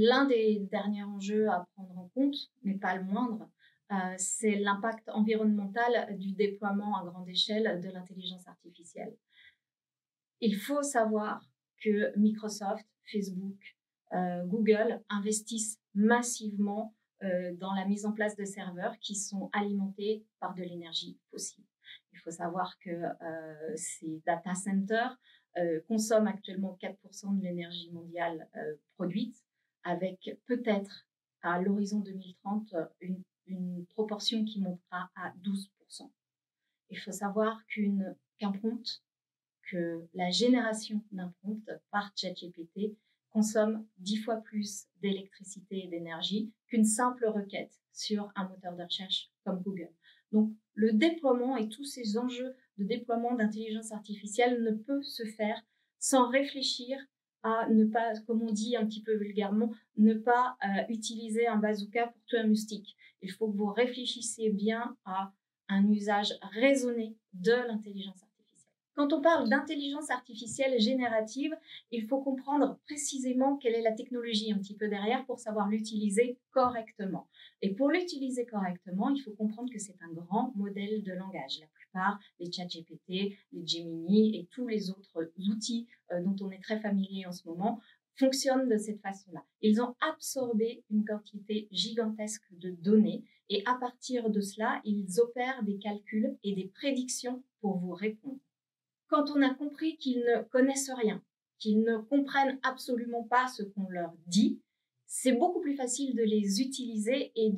L'un des derniers enjeux à prendre en compte, mais pas le moindre, c'est l'impact environnemental du déploiement à grande échelle de l'intelligence artificielle. Il faut savoir que Microsoft, Facebook, Google investissent massivement dans la mise en place de serveurs qui sont alimentés par de l'énergie fossile. Il faut savoir que ces data centers consomment actuellement 4% de l'énergie mondiale produite, avec peut-être à l'horizon 2030 une proportion qui montera à 12%. Il faut savoir qu'un prompt, que la génération d'un prompt par ChatGPT consomme 10 fois plus d'électricité et d'énergie qu'une simple requête sur un moteur de recherche comme Google. Donc, le déploiement et tous ces enjeux de déploiement d'intelligence artificielle ne peut se faire sans réfléchir à ne pas, comme on dit un petit peu vulgairement, ne pas utiliser un bazooka pour tuer un moustique. Il faut que vous réfléchissiez bien à un usage raisonné de l'intelligence artificielle. Quand on parle d'intelligence artificielle générative, il faut comprendre précisément quelle est la technologie un petit peu derrière pour savoir l'utiliser correctement. Et pour l'utiliser correctement, il faut comprendre que c'est un grand modèle de langage. La plupart, les ChatGPT, les Gemini et tous les autres outils dont on est très familier en ce moment, fonctionnent de cette façon-là. Ils ont absorbé une quantité gigantesque de données et à partir de cela, ils opèrent des calculs et des prédictions pour vous répondre. Quand on a compris qu'ils ne connaissent rien, qu'ils ne comprennent absolument pas ce qu'on leur dit, c'est beaucoup plus facile de les utiliser et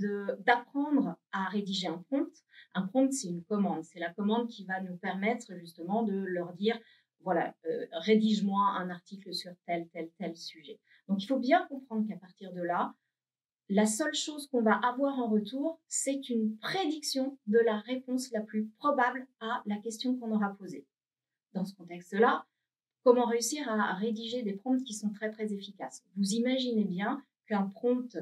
d'apprendre à rédiger un prompt. Un prompt, c'est une commande. C'est la commande qui va nous permettre justement de leur dire, voilà, rédige-moi un article sur tel sujet. Donc, il faut bien comprendre qu'à partir de là, la seule chose qu'on va avoir en retour, c'est une prédiction de la réponse la plus probable à la question qu'on aura posée. Dans ce contexte-là, comment réussir à rédiger des prompts qui sont très, très efficaces. Vous imaginez bien qu'un prompt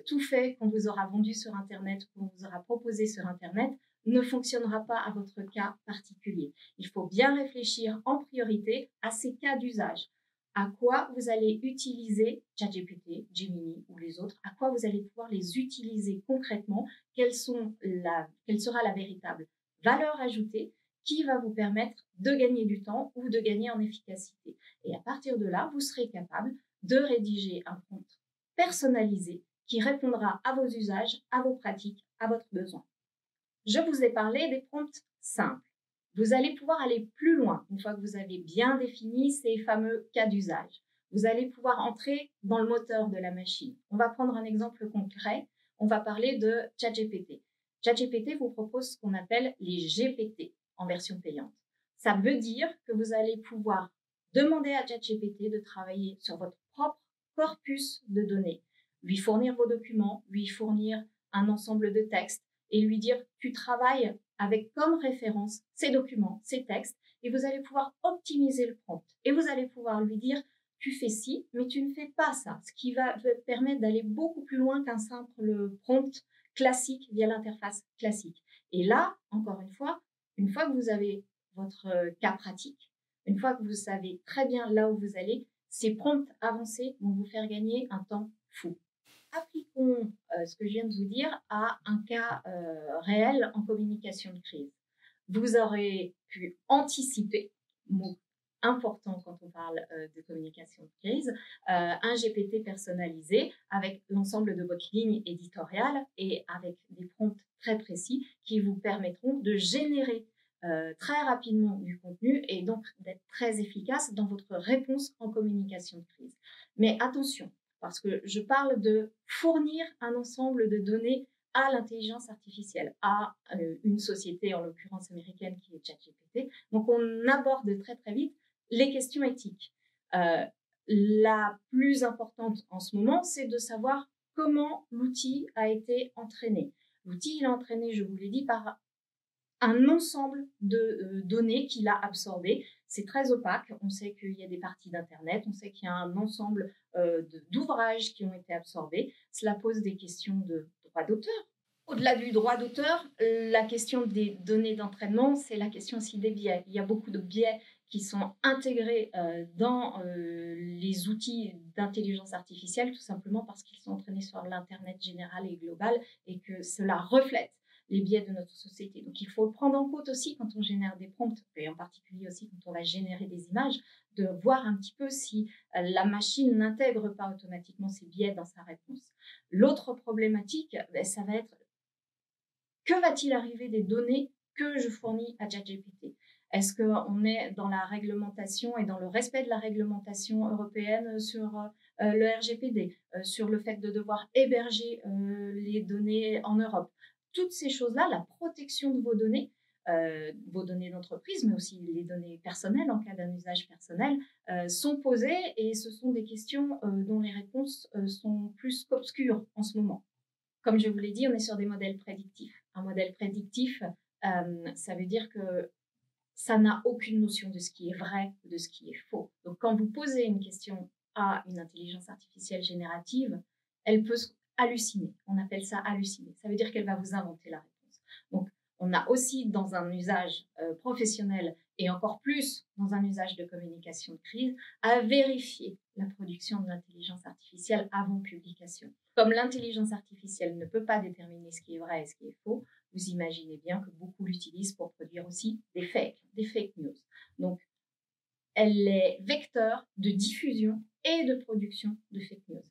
tout fait qu'on vous aura vendu sur Internet, qu'on vous aura proposé sur Internet, ne fonctionnera pas à votre cas particulier. Il faut bien réfléchir en priorité à ces cas d'usage. À quoi vous allez utiliser ChatGPT, Gemini ou les autres, à quoi vous allez pouvoir les utiliser concrètement, quelle sera la véritable valeur ajoutée qui va vous permettre de gagner du temps ou de gagner en efficacité. Et à partir de là, vous serez capable de rédiger un prompt personnalisé qui répondra à vos usages, à vos pratiques, à votre besoin. Je vous ai parlé des prompts simples. Vous allez pouvoir aller plus loin une fois que vous avez bien défini ces fameux cas d'usage. Vous allez pouvoir entrer dans le moteur de la machine. On va prendre un exemple concret. On va parler de ChatGPT. ChatGPT vous propose ce qu'on appelle les GPT en version payante. Ça veut dire que vous allez pouvoir demander à ChatGPT de travailler sur votre propre corpus de données, lui fournir vos documents, lui fournir un ensemble de textes et lui dire tu travailles avec comme référence ces documents, ces textes et vous allez pouvoir optimiser le prompt et vous allez pouvoir lui dire tu fais ci mais tu ne fais pas ça, ce qui va te permettre d'aller beaucoup plus loin qu'un simple prompt classique via l'interface classique. Et là, encore une fois que vous avez votre cas pratique, une fois que vous savez très bien là où vous allez, ces prompts avancés vont vous faire gagner un temps fou. Appliquons ce que je viens de vous dire à un cas réel en communication de crise. Vous aurez pu anticiper, mot important quand on parle de communication de crise, un GPT personnalisé avec l'ensemble de votre ligne éditoriale et avec des prompts très précis qui vous permettront de générer très rapidement du contenu et donc d'être très efficace dans votre réponse en communication de crise. Mais attention, parce que je parle de fournir un ensemble de données à l'intelligence artificielle, à une société, en l'occurrence américaine, qui est ChatGPT. Donc, on aborde très, très vite les questions éthiques. La plus importante en ce moment, c'est de savoir comment l'outil a été entraîné. L'outil, il est entraîné, je vous l'ai dit, par un ensemble de données qu'il a absorbées. C'est très opaque. On sait qu'il y a des parties d'Internet, on sait qu'il y a un ensemble d'ouvrages qui ont été absorbés. Cela pose des questions de droit d'auteur. Au-delà du droit d'auteur, la question des données d'entraînement, c'est la question aussi des biais. Il y a beaucoup de biais qui sont intégrés dans les outils d'intelligence artificielle, tout simplement parce qu'ils sont entraînés sur l'Internet général et global et que cela reflète les biais de notre société. Donc, il faut le prendre en compte aussi quand on génère des prompts, et en particulier aussi quand on va générer des images, de voir un petit peu si la machine n'intègre pas automatiquement ces biais dans sa réponse. L'autre problématique, ça va être que va-t-il arriver des données que je fournis à ChatGPT? Est-ce qu'on est dans la réglementation et dans le respect de la réglementation européenne sur le RGPD, sur le fait de devoir héberger les données en Europe? Toutes ces choses-là, la protection de vos données d'entreprise, mais aussi les données personnelles en cas d'un usage personnel, sont posées et ce sont des questions dont les réponses sont plus qu'obscures en ce moment. Comme je vous l'ai dit, on est sur des modèles prédictifs. Un modèle prédictif, ça veut dire que ça n'a aucune notion de ce qui est vrai ou de ce qui est faux. Donc, quand vous posez une question à une intelligence artificielle générative, elle peut halluciner. On appelle ça halluciner. Ça veut dire qu'elle va vous inventer la réponse. Donc, on a aussi dans un usage professionnel et encore plus dans un usage de communication de crise, à vérifier la production de l'intelligence artificielle avant publication. Comme l'intelligence artificielle ne peut pas déterminer ce qui est vrai et ce qui est faux, vous imaginez bien que beaucoup l'utilisent pour produire aussi des fake news. Donc, elle est vecteur de diffusion et de production de fake news.